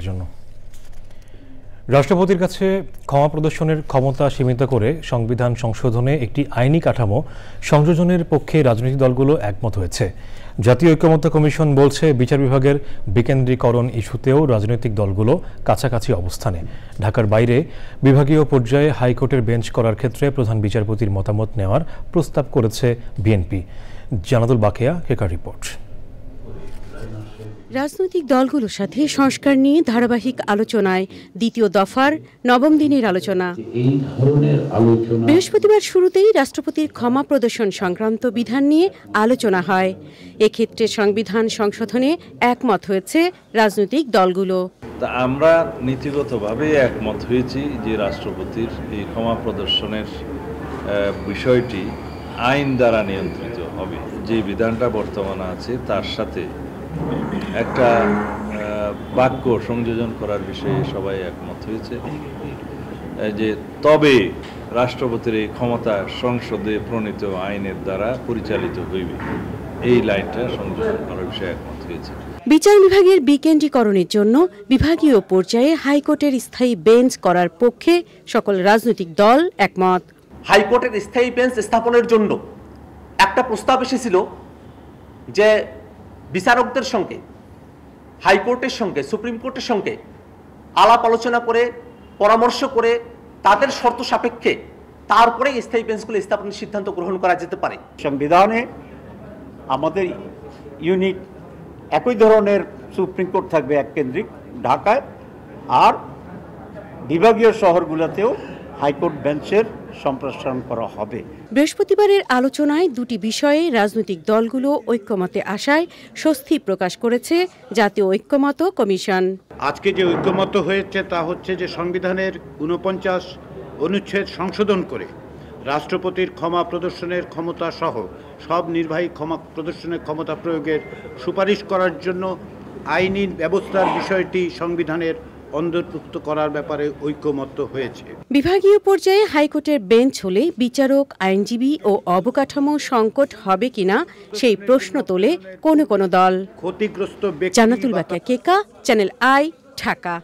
জন্য রাষ্ট্রপতির কাছে ক্ষমা প্রদর্শনের ক্ষমতা সীমিত করে সংবিধান সংশোধনে একটি আইনি কাঠামো সংযোজনের পক্ষে রাজনৈতিক দলগুলো একমত হয়েছে। জাতীয় ঐকমত্য কমিশন বলছে, বিচার বিভাগের বিকেন্দ্রীকরণ ইস্যুতেও রাজনৈতিক দলগুলো কাছাকাছি অবস্থানে। ঢাকার বাইরে বিভাগীয় পর্যায়ে হাইকোর্টের বেঞ্চ করার ক্ষেত্রে প্রধান বিচারপতির মতামত নেওয়ার প্রস্তাব করেছে বিএনপি। জানাতুল বাকেয়া, কেকার রিপোর্ট। রাজনৈতিক দলগুলোর সাথে সংস্কার নিয়ে ধারাবাহিক আলোচনায় দ্বিতীয় দফার নবম দিনের আলোচনা। বৃহস্পতিবার শুরুতেই রাষ্ট্রপতির ক্ষমা প্রদর্শন সংক্রান্ত বিধান নিয়ে আলোচনা হয়। এক্ষেত্রে সংবিধান সংশোধনে একমত হয়েছে রাজনৈতিক দলগুলো। আমরা নীতিগতভাবে একমত হয়েছি যে রাষ্ট্রপতির এই ক্ষমা প্রদর্শনের বিষয়টি আইন দ্বারা নিয়ন্ত্রিত হবে। যে বিধানটা বর্তমানে আছে তার সাথে একটা বাক্য সংযোজন করার বিষয়ে সবাই একমত হয়েছে যে তবে রাষ্ট্রপতির এই ক্ষমতা সংসদে প্রণীত আইনের দ্বারা পরিচালিত হইবে, এই লাইনটা সংযোজন করার বিষয়ে একমত হয়েছে। বিচার বিভাগের বিকেন্দ্রীকরণের জন্য বিভাগীয় পর্যায়ে হাইকোর্টের স্থায়ী বেঞ্চ করার পক্ষে সকল রাজনৈতিক দল একমত। হাইকোর্টের স্থায়ী বেঞ্চ স্থাপনের জন্য একটা প্রস্তাব এসেছিল যে বিচারকদের সঙ্গে হাইকোর্টের সঙ্গে সুপ্রিম কোর্টের সঙ্গে আলাপ আলোচনা করে পরামর্শ করে তাদের শর্ত সাপেক্ষে তারপরে স্থায়ী বেঞ্চগুলো স্থাপনের সিদ্ধান্ত গ্রহণ করা যেতে পারে। সংবিধানে আমাদের ইউনিট একই ধরনের সুপ্রিম কোর্ট থাকবে এক কেন্দ্রিক ঢাকায়, আর বিভাগীয় শহরগুলোতেও হাইকোর্ট বেঞ্চের সম্প্রসারণ করা হবে। বৃহস্পতিবারের আলোচনায় দুটি বিষয়ে রাজনৈতিক দলগুলো ঐক্যমতে আসায় স্বস্তি প্রকাশ করেছে জাতীয় ঐকমত্য কমিশন। আজকে যে ঐক্যমত্য হয়েছে তা হচ্ছে যে সংবিধানের 49 অনুচ্ছেদ সংশোধন করে রাষ্ট্রপতির ক্ষমা প্রদর্শনের ক্ষমতা সহ সব নির্বাহী ক্ষমা প্রদর্শনের ক্ষমতা প্রয়োগের সুপারিশ করার জন্য আইনি ব্যবস্থার বিষয়টি সংবিধানের অন্তর্ভুক্ত করার ব্যাপারে ঐক্যমত্য হয়েছে। বিভাগীয় পর্যায়ে হাইকোর্টের বেঞ্চ হলে বিচারক, আইনজীবী ও অবকাঠামো সংকট হবে কিনা সেই প্রশ্ন তোলে কোনো দল। ক্ষতিগ্রস্ত ব্যক্তি। জানাতুল বাকিয়া, কেকা, চ্যানেল আই, ঢাকা।